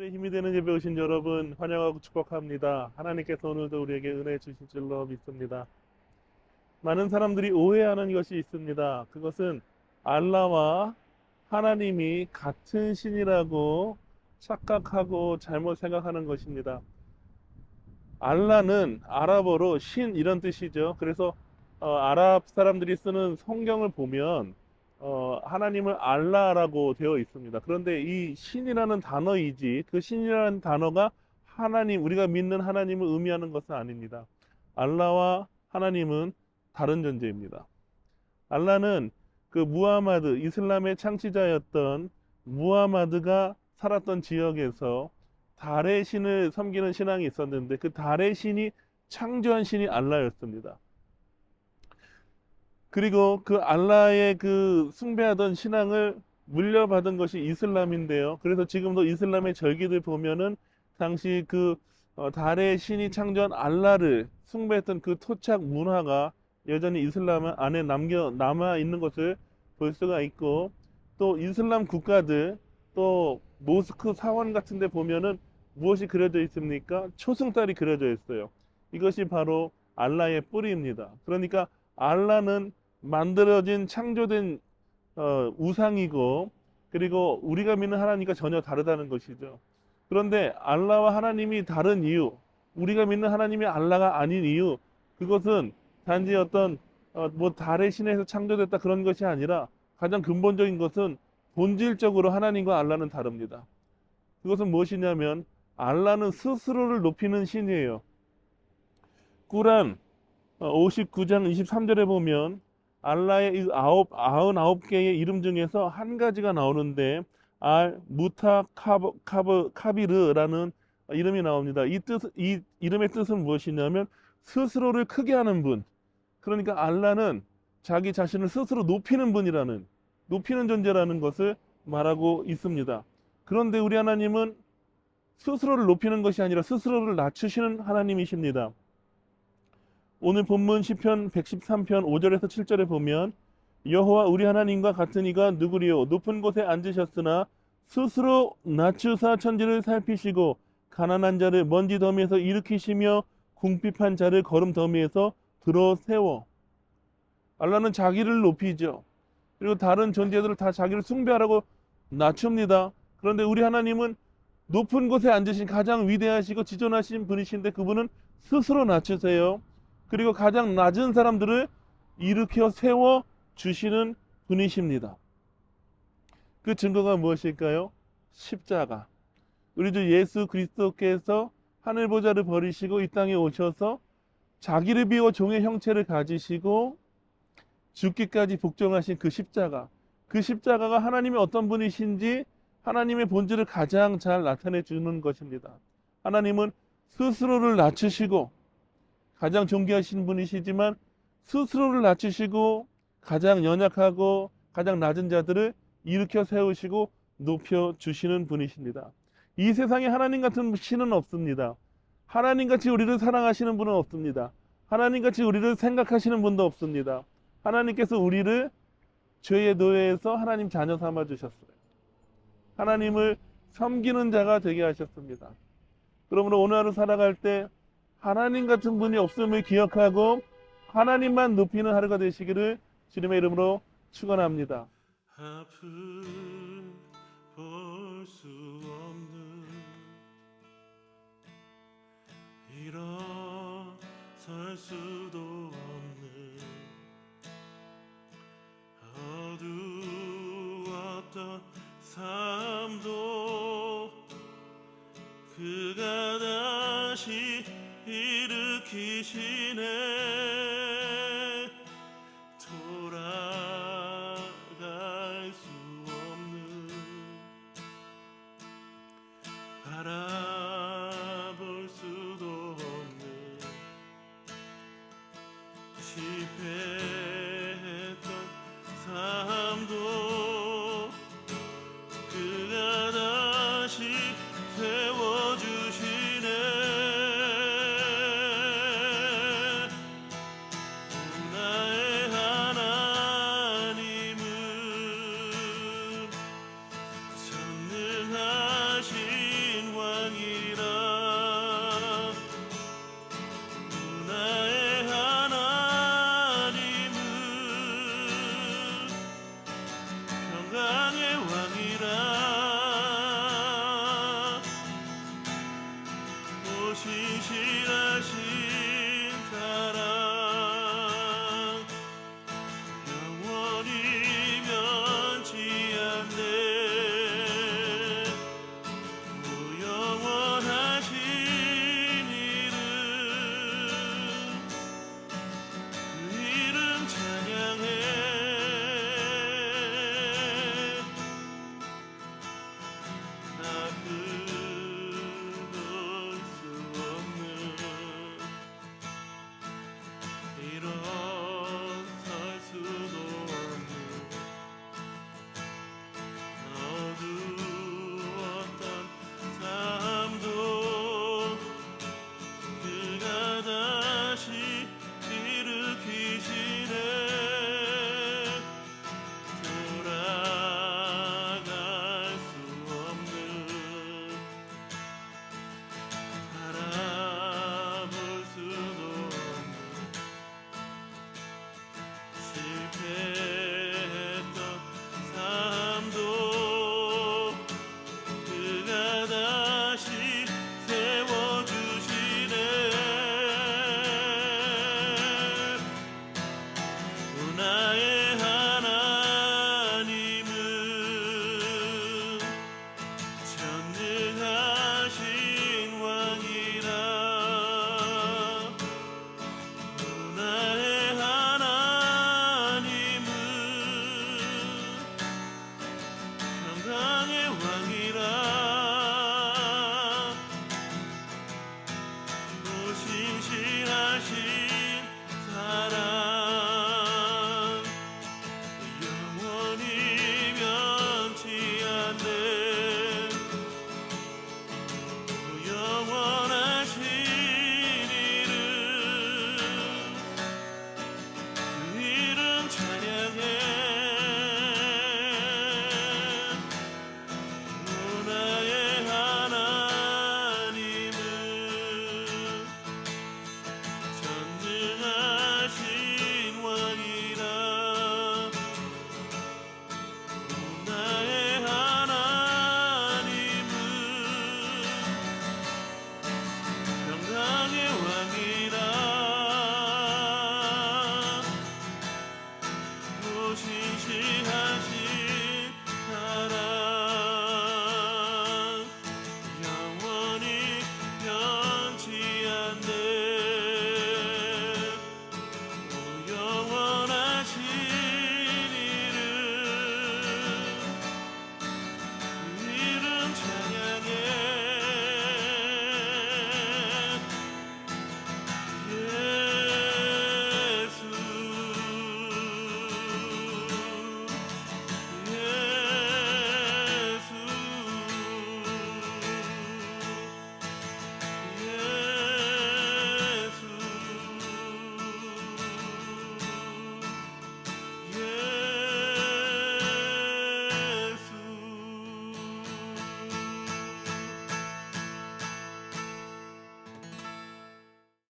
말씀의 힘이 되는 예배 오신 여러분 환영하고 축복합니다. 하나님께서 오늘도 우리에게 은혜 주실 줄로 믿습니다. 많은 사람들이 오해하는 것이 있습니다. 그것은 알라와 하나님이 같은 신이라고 착각하고 잘못 생각하는 것입니다. 알라는 아랍어로 신 이런 뜻이죠. 그래서 아랍 사람들이 쓰는 성경을 보면 하나님을 알라라고 되어 있습니다. 그런데 이 신이라는 단어이지 그 신이라는 단어가 하나님, 우리가 믿는 하나님을 의미하는 것은 아닙니다. 알라와 하나님은 다른 존재입니다. 알라는 그 무하마드, 이슬람의 창시자였던 무하마드가 살았던 지역에서 달의 신을 섬기는 신앙이 있었는데 그 달의 신이 창조한 신이 알라였습니다. 그리고 그 알라의 그 숭배하던 신앙을 물려받은 것이 이슬람인데요. 그래서 지금도 이슬람의 절기들 보면은 당시 그 달의 신이 창조한 알라를 숭배했던 그 토착 문화가 여전히 이슬람 안에 남아 있는 것을 볼 수가 있고, 또 이슬람 국가들, 또 모스크 사원 같은 데 보면은 무엇이 그려져 있습니까? 초승달이 그려져 있어요. 이것이 바로 알라의 뿌리입니다. 그러니까 알라는 만들어진 창조된 우상이고, 그리고 우리가 믿는 하나님과 전혀 다르다는 것이죠. 그런데 알라와 하나님이 다른 이유, 우리가 믿는 하나님이 알라가 아닌 이유, 그것은 단지 어떤 뭐 달의 신에서 창조됐다 그런 것이 아니라 가장 근본적인 것은 본질적으로 하나님과 알라는 다릅니다. 그것은 무엇이냐면 알라는 스스로를 높이는 신이에요. 꾸란 59장 23절에 보면 알라의 이 99개의 이름 중에서 한 가지가 나오는데 카비르라는 이름이 나옵니다. 이 이름의 뜻은 무엇이냐면 스스로를 크게 하는 분. 그러니까 알라는 자기 자신을 스스로 높이는 존재라는 것을 말하고 있습니다. 그런데 우리 하나님은 스스로를 높이는 것이 아니라 스스로를 낮추시는 하나님이십니다. 오늘 본문 시편 113편 5절에서 7절에 보면 여호와 우리 하나님과 같은 이가 누구리요? 높은 곳에 앉으셨으나 스스로 낮추사 천지를 살피시고 가난한 자를 먼지 더미에서 일으키시며 궁핍한 자를 거름 더미에서 들어 세워. 알라는 자기를 높이죠. 그리고 다른 존재들을 다 자기를 숭배하라고 낮춥니다. 그런데 우리 하나님은 높은 곳에 앉으신 가장 위대하시고 지존하신 분이신데 그분은 스스로 낮추세요. 그리고 가장 낮은 사람들을 일으켜 세워 주시는 분이십니다. 그 증거가 무엇일까요? 십자가. 우리 주 예수 그리스도께서 하늘 보좌를 버리시고 이 땅에 오셔서 자기를 비워 종의 형체를 가지시고 죽기까지 복종하신 그 십자가. 그 십자가가 하나님의 어떤 분이신지 하나님의 본질을 가장 잘 나타내 주는 것입니다. 하나님은 스스로를 낮추시고 가장 존귀하신 분이시지만 스스로를 낮추시고 가장 연약하고 가장 낮은 자들을 일으켜 세우시고 높여 주시는 분이십니다. 이 세상에 하나님 같은 신은 없습니다. 하나님같이 우리를 사랑하시는 분은 없습니다. 하나님같이 우리를 생각하시는 분도 없습니다. 하나님께서 우리를 죄의 노예에서 하나님 자녀 삼아 주셨어요. 하나님을 섬기는 자가 되게 하셨습니다. 그러므로 오늘 하루 살아갈 때 하나님 같은 분이 없음을 기억하고 하나님만 높이는 하루가 되시기를 주님의 이름으로 축원합니다. 앞을 볼 수 없는 일어설 수도 없는 어두웠던 삶도 그가 다시 일으키시네. 돌아갈 수 없는 바람